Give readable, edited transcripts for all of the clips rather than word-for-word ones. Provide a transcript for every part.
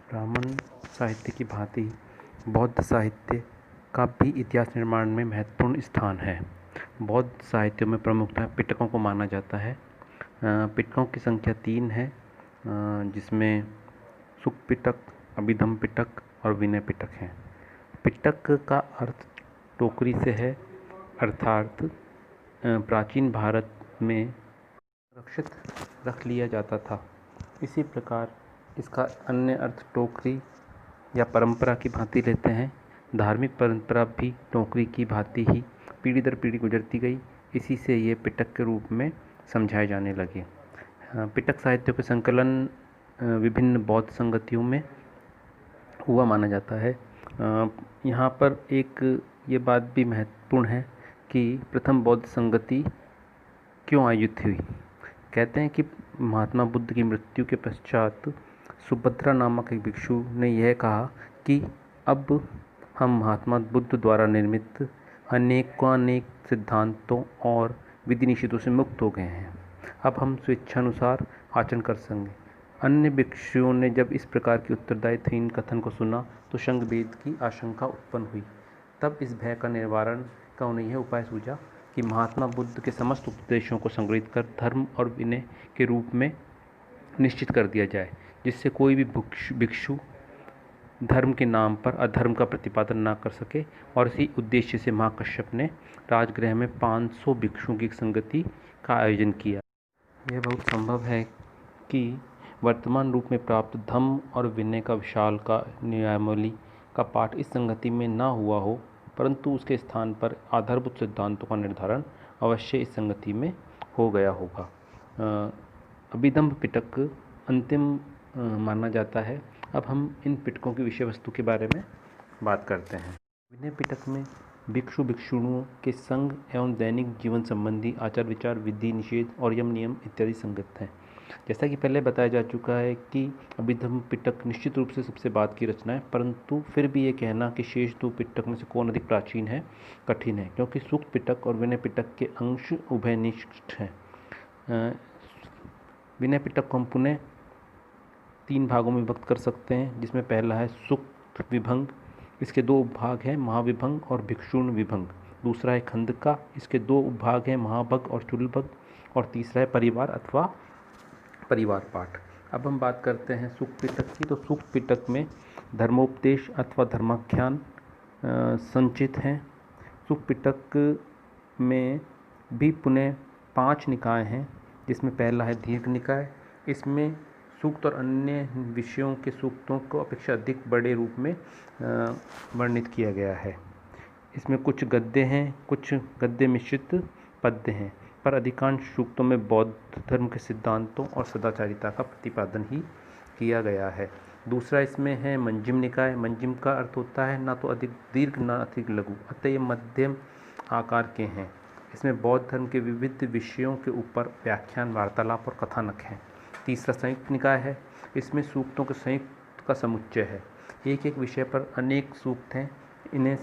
ब्राह्मण साहित्य की भांति बौद्ध साहित्य का भी इतिहास निर्माण में महत्वपूर्ण स्थान है। बौद्ध साहित्यों में प्रमुखतः पिटकों को माना जाता है। पिटकों की संख्या 3 है, जिसमें सुक पिटक, अभिधम पिटक और विनय पिटक हैं। पिटक का अर्थ टोकरी से है, अर्थात प्राचीन भारत में सुरक्षित रख लिया जाता था। इसी प्रकार इसका अन्य अर्थ टोकरी या परंपरा की भांति लेते हैं। धार्मिक परंपरा भी टोकरी की भांति ही पीढ़ी दर पीढ़ी गुजरती गई, इसी से ये पिटक के रूप में समझाए जाने लगे। पिटक साहित्य के संकलन विभिन्न बौद्ध संगतियों में हुआ माना जाता है। यहाँ पर एक ये बात भी महत्वपूर्ण है कि प्रथम बौद्ध संगति क्यों आयोजित हुई। कहते हैं कि महात्मा बुद्ध की मृत्यु के पश्चात सुभद्रा नामक एक भिक्षु ने यह कहा कि अब हम महात्मा बुद्ध द्वारा निर्मित अनेक सिद्धांतों और विधि निषेधों से मुक्त हो गए हैं। अब हम स्वेच्छानुसार आचरण कर सकेंगे। अन्य भिक्षुओं ने जब इस प्रकार की उत्तरदायित्वहीन कथन को सुना तो संघभेद की आशंका उत्पन्न हुई। तब इस भय का निवारण का उन्हें यह उपाय सूझा कि महात्मा बुद्ध के समस्त उपदेशों को संग्रहित कर धर्म और विनय के रूप में निश्चित कर दिया जाए, जिससे कोई भी भिक्षु धर्म के नाम पर अधर्म का प्रतिपादन न कर सके। और इसी उद्देश्य से महाकश्यप ने राजगृह में 500 भिक्षुओं की संगति का आयोजन किया। यह बहुत संभव है कि वर्तमान रूप में प्राप्त धम्म और विनय का विशाल का नियमावली का पाठ इस संगति में न हुआ हो, परंतु उसके स्थान पर आधारभूत सिद्धांतों का निर्धारण अवश्य इस संगति में हो गया होगा। अभिधम्म पिटक अंतिम माना जाता है। अब हम इन पिटकों की विषय वस्तु के बारे में बात करते हैं। विनय पिटक में भिक्षु भिक्षुणियों के संग एवं दैनिक जीवन संबंधी आचार विचार, विधि निषेध और यम नियम इत्यादि संगत हैं। जैसा कि पहले बताया जा चुका है कि अभिधम्म पिटक निश्चित रूप से सबसे बाद की रचना है, परंतु फिर भी ये कहना कि शेष 2 पिटक में से कौन अधिक प्राचीन है कठिन है, क्योंकि सूक्त पिटक और विनय पिटक के अंश उभयनिष्ठ हैं। विनय पिटक को हम पुनः 3 भागों में विभक्त कर सकते हैं, जिसमें पहला है सूक्त विभंग। इसके 2 उपभाग हैं, महाविभंग और भिक्षुण विभंग। दूसरा है खंडका, इसके 2 उपभाग हैं, महाभग और चुलभग। और तीसरा है परिवार अथवा परिवार पाठ। अब हम बात करते हैं सूक्त पिटक की। तो सूक्त पिटक में धर्मोपदेश अथवा धर्माख्यान संचित हैं। सूक्त पिटक में भी पुनः 5 निकाय हैं, जिसमें पहला है दीर्घ निकाय। इसमें सूक्त और अन्य विषयों के सूक्तों को अपेक्षा अधिक बड़े रूप में वर्णित किया गया है। इसमें कुछ गद्य हैं, कुछ गद्य मिश्रित पद्य हैं, पर अधिकांश सूक्तों में बौद्ध धर्म के सिद्धांतों और सदाचारिता का प्रतिपादन ही किया गया है। दूसरा इसमें है मंजिम निकाय। मंजिम का अर्थ होता है ना तो अधिक दीर्घ ना अधिक लघु, अतः ये मध्यम आकार के हैं। इसमें बौद्ध धर्म के विविध विषयों के ऊपर व्याख्यान, वार्तालाप और कथानक हैं। तीसरा संयुक्त निकाय है। इसमें सूक्तों के संयुक्त का समुच्चय है। एक एक विषय पर अनेक सूक्त हैं। इन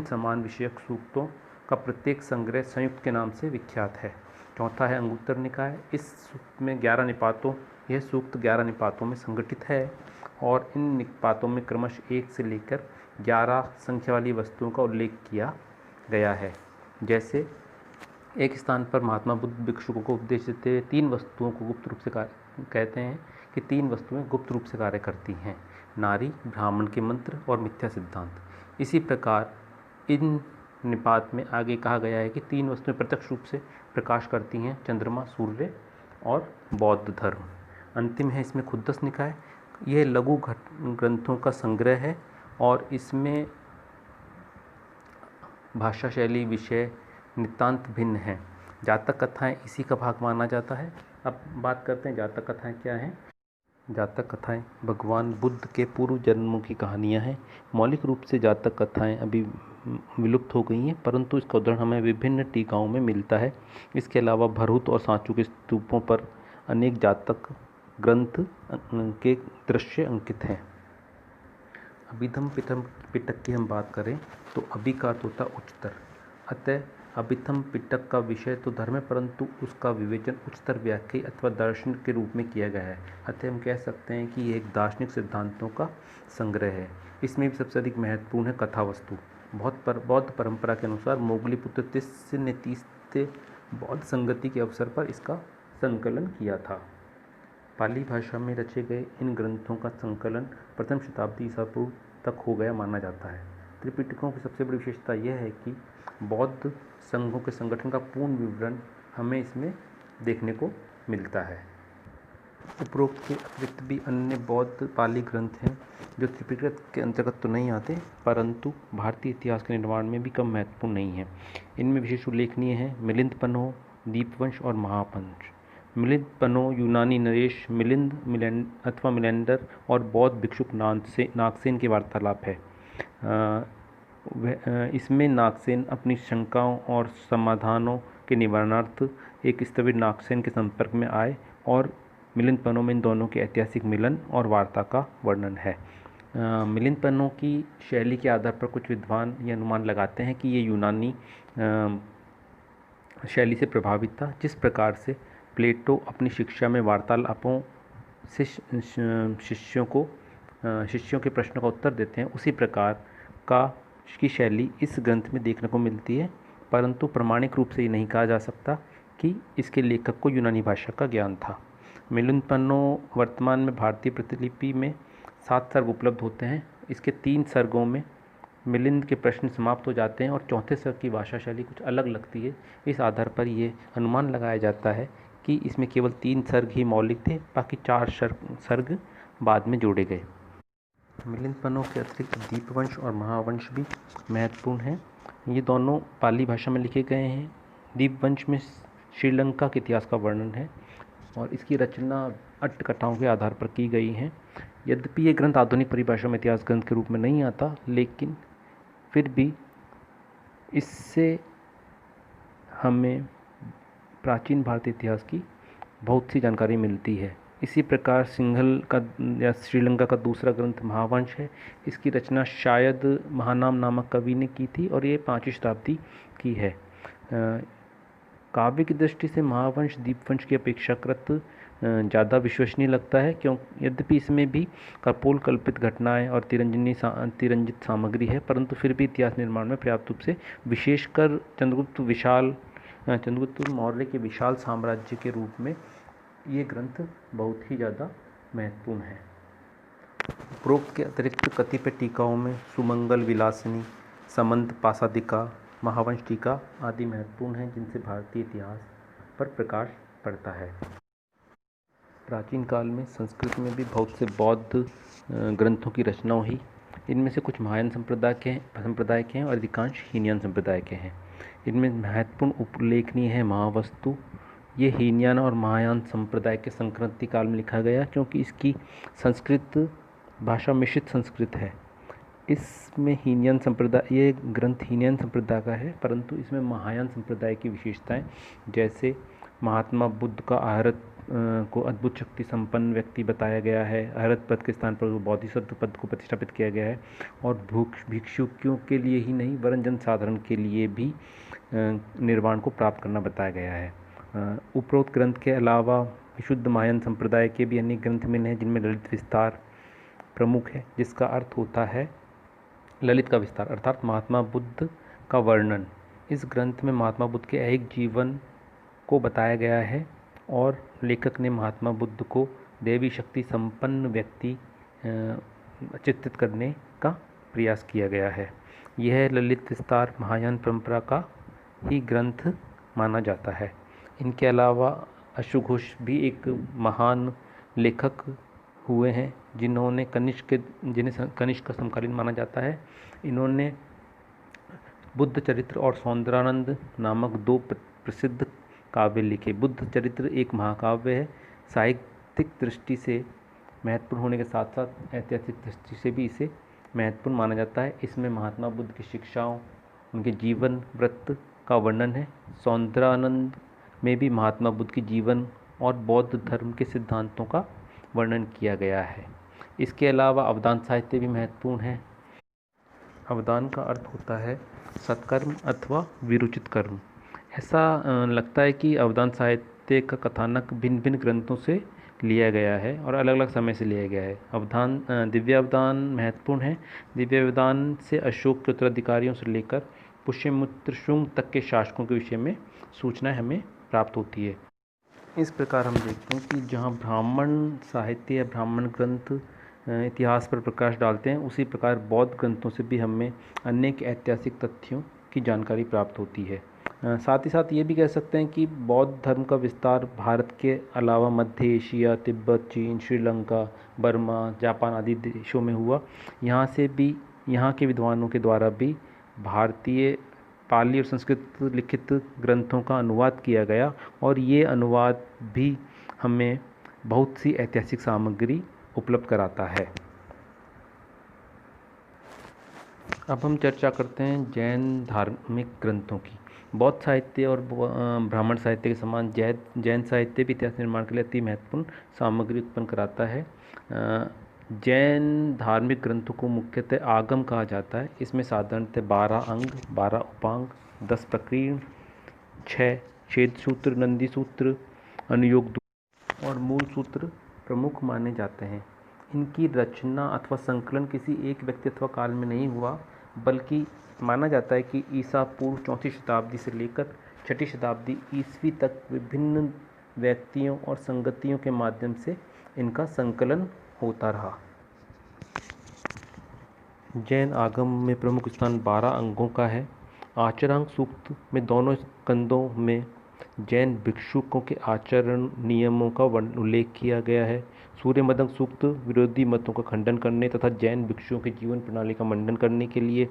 समान विषयक सूक्तों का प्रत्येक संग्रह संयुक्त के नाम से विख्यात है। चौथा है अंगुत्तर निकाय। इस सूक्त में 11 निपातों यह सूक्त 11 निपातों में संगठित है और इन निपातों में क्रमशः 1 से लेकर 11 संख्या वाली वस्तुओं का उल्लेख किया गया है। जैसे एक स्थान पर महात्मा बुद्ध भिक्षुकों को उपदेश देते हुए 3 वस्तुओं को गुप्त रूप से कहते हैं कि 3 वस्तुएं गुप्त रूप से कार्य करती हैं: नारी, ब्राह्मण के मंत्र और मिथ्या सिद्धांत। इसी प्रकार इन निपात में आगे कहा गया है कि 3 वस्तुएं प्रत्यक्ष रूप से प्रकाश करती हैं: चंद्रमा, सूर्य और बौद्ध धर्म। अंतिम है इसमें खुद्दस निकाय। यह लघु ग्रंथों का संग्रह है और इसमें भाषा शैली, विषय नितांत भिन्न हैं। जातक कथाएं इसी का भाग माना जाता है। अब बात करते हैं जातक कथाएं क्या हैं। जातक कथाएं भगवान बुद्ध के पूर्व जन्मों की कहानियां हैं। मौलिक रूप से जातक कथाएं अभी विलुप्त हो गई हैं, परंतु इसका उदाहरण हमें विभिन्न टीकाओं में मिलता है। इसके अलावा भरहुत और सांचू के स्तूपों पर अनेक जातक ग्रंथ के दृश्य अंकित हैं। अभिधम्म पिटक की हम बात करें तो अभि का अर्थ होता है उच्चतर, अतः अभिथम पिटक का विषय तो धर्म है, परंतु उसका विवेचन उच्चतर व्याख्या अथवा दर्शन के रूप में किया गया है। अतः हम कह सकते हैं कि ये एक दार्शनिक सिद्धांतों का संग्रह है। इसमें भी सबसे अधिक महत्वपूर्ण है कथा वस्तु। बौद्ध परंपरा के अनुसार मोगलीपुत्र तिस्य ने तीसरे बौद्ध संगति के अवसर पर इसका संकलन किया था। पाली भाषा में रचे गए इन ग्रंथों का संकलन प्रथम शताब्दी ईसा पूर्व तक हो गया माना जाता है। त्रिपिटकों की सबसे बड़ी विशेषता यह है कि बौद्ध संघों के संगठन का पूर्ण विवरण हमें इसमें देखने को मिलता है। उपरोक्त के अतिरिक्त भी अन्य बौद्ध पाली ग्रंथ हैं जो त्रिपिटक के अंतर्गत तो नहीं आते, परंतु भारतीय इतिहास के निर्माण में भी कम महत्वपूर्ण नहीं है। इनमें विशेष उल्लेखनीय है मिलिंद पन्नो, दीपवंश और महावंश। मिलिंद पन्नो यूनानी नरेश मिलिंद अथवा मिलेंडर और बौद्ध भिक्षुक नागसेन के वार्तालाप है। इसमें नागसेन अपनी शंकाओं और समाधानों के निवारणार्थ एक स्थविर नागसेन के संपर्क में आए और मिलिंद पन्नो में इन दोनों के ऐतिहासिक मिलन और वार्ता का वर्णन है। मिलिंद पन्नो की शैली के आधार पर कुछ विद्वान ये अनुमान लगाते हैं कि ये यूनानी शैली से प्रभावित था। जिस प्रकार से प्लेटो अपनी शिक्षा में वार्तालापों से शिष्यों के प्रश्नों का उत्तर देते हैं, उसी प्रकार की शैली इस ग्रंथ में देखने को मिलती है, परंतु प्रामाणिक रूप से ये नहीं कहा जा सकता कि इसके लेखक को यूनानी भाषा का ज्ञान था। मिलिंद पन्नो वर्तमान में भारतीय प्रतिलिपि में 7 सर्ग उपलब्ध होते हैं। इसके 3 सर्गों में मिलिंद के प्रश्न समाप्त हो जाते हैं और चौथे सर्ग की भाषा शैली कुछ अलग लगती है। इस आधार पर ये अनुमान लगाया जाता है कि इसमें केवल 3 सर्ग ही मौलिक थे, बाकी 4 सर्ग बाद में जोड़े गए। मिलिंद पन्नो के अतिरिक्त दीपवंश और महावंश भी महत्वपूर्ण हैं। ये दोनों पाली भाषा में लिखे गए हैं। दीपवंश में श्रीलंका के इतिहास का वर्णन है और इसकी रचना अट्ट कथाओं के आधार पर की गई है। यद्यपि ये ग्रंथ आधुनिक परिभाषा में इतिहास ग्रंथ के रूप में नहीं आता, लेकिन फिर भी इससे हमें प्राचीन भारतीय इतिहास की बहुत सी जानकारी मिलती है। इसी प्रकार सिंघल का या श्रीलंका का दूसरा ग्रंथ महावंश है। इसकी रचना शायद महानाम नामक कवि ने की थी और ये 5वीं शताब्दी की है। काव्य की दृष्टि से महावंश दीपवंश की अपेक्षाकृत ज़्यादा विश्वसनीय लगता है, यद्यपि इसमें भी कपोल कल्पित घटनाएं और तिरंजित सामग्री है, परंतु फिर भी इतिहास निर्माण में पर्याप्त रूप से, विशेषकर चंद्रगुप्त मौर्य के विशाल साम्राज्य के रूप में ये ग्रंथ बहुत ही ज़्यादा महत्वपूर्ण है। उपरोक्त के अतिरिक्त कतिपय टीकाओं में सुमंगल विलासिनी, समंत पासादिका, महावंश टीका आदि महत्वपूर्ण हैं, जिनसे भारतीय इतिहास पर प्रकाश पड़ता है। प्राचीन काल में संस्कृत में भी बहुत से बौद्ध ग्रंथों की रचना हुई। इनमें से कुछ महायान संप्रदाय के हैं और अधिकांश हीनयान संप्रदाय के हैं। इनमें महत्वपूर्ण उल्लेखनीय है महावस्तु। ये हीनयान और महायान संप्रदाय के संक्रांति काल में लिखा गया, क्योंकि इसकी संस्कृत भाषा मिश्रित संस्कृत है। इसमें ये ग्रंथ हीनयान संप्रदाय का है, परंतु इसमें महायान संप्रदाय की विशेषताएं, जैसे महात्मा बुद्ध का अहरत को अद्भुत शक्ति संपन्न व्यक्ति बताया गया है। अहरत पद के स्थान पर बोधिसत्व पद को प्रतिष्ठापित किया गया है और भिक्षुकियों के लिए ही नहीं वरन जन साधारण के लिए भी निर्वाण को प्राप्त करना बताया गया है। उपरोक्त ग्रंथ के अलावा विशुद्ध महायान संप्रदाय के भी अनेक ग्रंथ मिले हैं, जिनमें ललित विस्तार प्रमुख है, जिसका अर्थ होता है ललित का विस्तार, अर्थात महात्मा बुद्ध का वर्णन। इस ग्रंथ में महात्मा बुद्ध के एक जीवन को बताया गया है और लेखक ने महात्मा बुद्ध को देवी शक्ति संपन्न व्यक्ति चित्रित करने का प्रयास किया गया है। यह ललित विस्तार महायान परंपरा का ही ग्रंथ माना जाता है। इनके अलावा अश्वघोष भी एक महान लेखक हुए हैं, जिन्हें कनिष्क का समकालीन माना जाता है। इन्होंने बुद्ध चरित्र और सौंदरानंद नामक 2 प्रसिद्ध काव्य लिखे। बुद्ध चरित्र एक महाकाव्य है। साहित्यिक दृष्टि से महत्वपूर्ण होने के साथ साथ ऐतिहासिक दृष्टि से भी इसे महत्वपूर्ण माना जाता है। इसमें महात्मा बुद्ध की शिक्षाओं, उनके जीवन वृत्त का वर्णन है। सौंदरानंद में भी महात्मा बुद्ध की जीवन और बौद्ध धर्म के सिद्धांतों का वर्णन किया गया है। इसके अलावा अवदान साहित्य भी महत्वपूर्ण है। अवदान का अर्थ होता है सत्कर्म अथवा विरुचित कर्म। ऐसा लगता है कि अवदान साहित्य का कथानक भिन्न भिन्न ग्रंथों से लिया गया है और अलग अलग समय से लिया गया है। दिव्य अवदान महत्वपूर्ण है। दिव्य अवदान से अशोक के उत्तराधिकारियों से लेकर पुष्यमित्र शुंग तक के शासकों के विषय में सूचनाएं हमें प्राप्त होती है। इस प्रकार हम देखते हैं कि जहाँ ब्राह्मण साहित्य या ब्राह्मण ग्रंथ इतिहास पर प्रकाश डालते हैं, उसी प्रकार बौद्ध ग्रंथों से भी हमें अनेक ऐतिहासिक तथ्यों की जानकारी प्राप्त होती है। साथ ही साथ ये भी कह सकते हैं कि बौद्ध धर्म का विस्तार भारत के अलावा मध्य एशिया, तिब्बत, चीन, श्रीलंका, बर्मा, जापान आदि देशों में हुआ। यहाँ के विद्वानों के द्वारा भी भारतीय पाली और संस्कृत लिखित ग्रंथों का अनुवाद किया गया और ये अनुवाद भी हमें बहुत सी ऐतिहासिक सामग्री उपलब्ध कराता है। अब हम चर्चा करते हैं जैन धार्मिक ग्रंथों की। बौद्ध साहित्य और ब्राह्मण साहित्य के समान जैन साहित्य भी इतिहास निर्माण के लिए अति महत्वपूर्ण सामग्री उत्पन्न कराता है। जैन धार्मिक ग्रंथों को मुख्यतः आगम कहा जाता है। इसमें साधारणतः 12 अंग, 12 उपांग, 10 प्रकीर्ण, 6 छेद सूत्र, नंदी सूत्र, अनुयोग और मूल सूत्र प्रमुख माने जाते हैं। इनकी रचना अथवा संकलन किसी एक व्यक्ति अथवा काल में नहीं हुआ, बल्कि माना जाता है कि ईसा पूर्व 4वीं शताब्दी से लेकर 6वीं शताब्दी ईस्वी तक विभिन्न व्यक्तियों और संगतियों के माध्यम से इनका संकलन होता रहा। जैन आगम में प्रमुख स्थान 12 अंगों का है। आचरांग सूक्त में दोनों स्कंदों में जैन भिक्षुकों के आचरण नियमों का उल्लेख किया गया है। सूर्यमदंग सूक्त विरोधी मतों का खंडन करने तथा जैन भिक्षुओं के जीवन प्रणाली का मंडन करने के लिए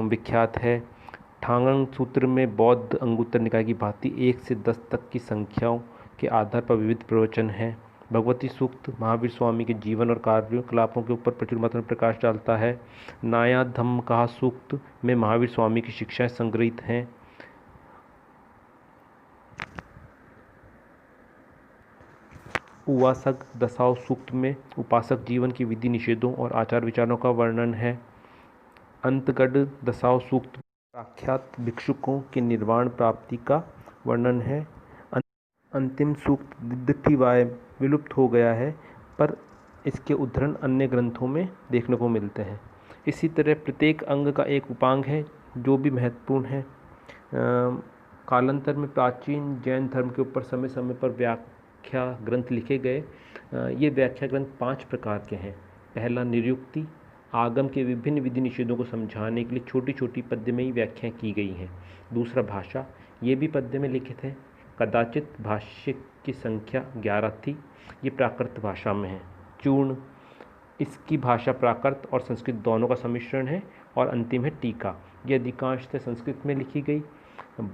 विख्यात है। ठांगंग सूत्र में बौद्ध अंगुत्तर निकाय की भांति 1 से 10 तक की संख्याओं के आधार पर विविध प्रवचन हैं। भगवती सूक्त महावीर स्वामी के जीवन और कार्यकलापों के ऊपर प्रचुर मात्रा में प्रकाश डालता है। नाया धम्मकहा सूक्त में महावीर स्वामी की शिक्षाएं संग्रहित हैं। उवासक दसाव सूक्त में उपासक जीवन की विधि निषेधों और आचार विचारों का वर्णन है। अंतगढ़ दसाव सूक्त प्रख्यात भिक्षुकों के निर्वाण प्राप्ति का वर्णन है। अंतिम सूक्त दिद्धिवाय विलुप्त हो गया है, पर इसके उद्धरण अन्य ग्रंथों में देखने को मिलते हैं। इसी तरह प्रत्येक अंग का एक उपांग है जो भी महत्वपूर्ण है। कालांतर में प्राचीन जैन धर्म के ऊपर समय समय पर व्याख्या ग्रंथ लिखे गए। ये व्याख्या ग्रंथ 5 प्रकार के हैं। पहला निरुक्ति, आगम के विभिन्न विधि निषेधों को समझाने के लिए छोटी छोटी पद्य में ही व्याख्याएं की गई हैं। दूसरा भाषा, ये भी पद्य में लिखित है। कदाचित भाष्य की संख्या 11 थी, ये प्राकृत भाषा में है। चूर्ण, इसकी भाषा प्राकृत और संस्कृत दोनों का सम्मिश्रण है। और अंतिम है टीका, ये अधिकांशतः संस्कृत में लिखी गई।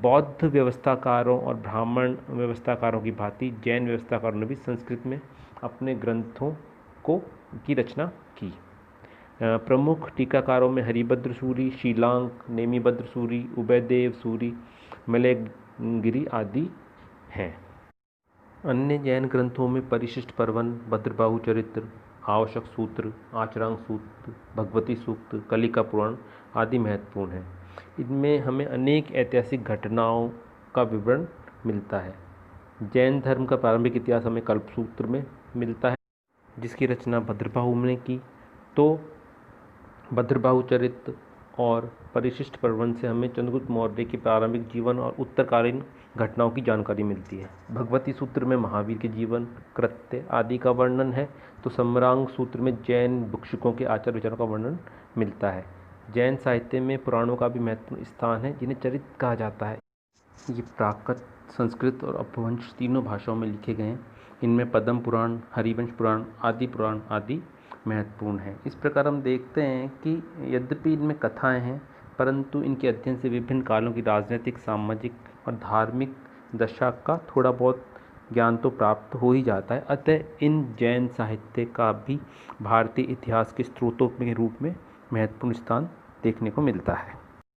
बौद्ध व्यवस्थाकारों और ब्राह्मण व्यवस्थाकारों की भांति जैन व्यवस्थाकारों ने भी संस्कृत में अपने ग्रंथों की रचना की। प्रमुख टीकाकारों में हरिभद्र सूरी, शीलांक, नेमिभद्र सूरी, उभयदेव सूरी, मलयगिरी आदि हैं। अन्य जैन ग्रंथों में परिशिष्ट पर्वन, भद्रबाहु चरित्र, आवश्यक सूत्र, आचरांग सूत्र, भगवती सूक्त, कलिका पुराण आदि महत्वपूर्ण हैं। इनमें हमें अनेक ऐतिहासिक घटनाओं का विवरण मिलता है। जैन धर्म का प्रारंभिक इतिहास हमें कल्पसूत्र में मिलता है, जिसकी रचना भद्रबाहु ने की। तो भद्रबाहु चरित्र और परिशिष्ट पर्वन से हमें चंद्रगुप्त मौर्य के प्रारंभिक जीवन और उत्तरकालीन घटनाओं की जानकारी मिलती है। भगवती सूत्र में महावीर के जीवन, कृत्य आदि का वर्णन है। तो सम्रांग सूत्र में जैन भिक्षुकों के आचार विचारों का वर्णन मिलता है। जैन साहित्य में पुराणों का भी महत्वपूर्ण स्थान है, जिन्हें चरित्र कहा जाता है। ये प्राकृत, संस्कृत और अपभ्रंश तीनों भाषाओं में लिखे गए हैं। इनमें पद्म पुराण, हरिवंश पुराण आदि महत्वपूर्ण है। इस प्रकार हम देखते हैं कि यद्यपि इनमें कथाएं हैं, परंतु इनके अध्ययन से विभिन्न कालों की राजनीतिक, सामाजिक और धार्मिक दशा का थोड़ा बहुत ज्ञान तो प्राप्त हो ही जाता है। अतः इन जैन साहित्य का भी भारतीय इतिहास के स्रोतों के रूप में महत्वपूर्ण स्थान देखने को मिलता है।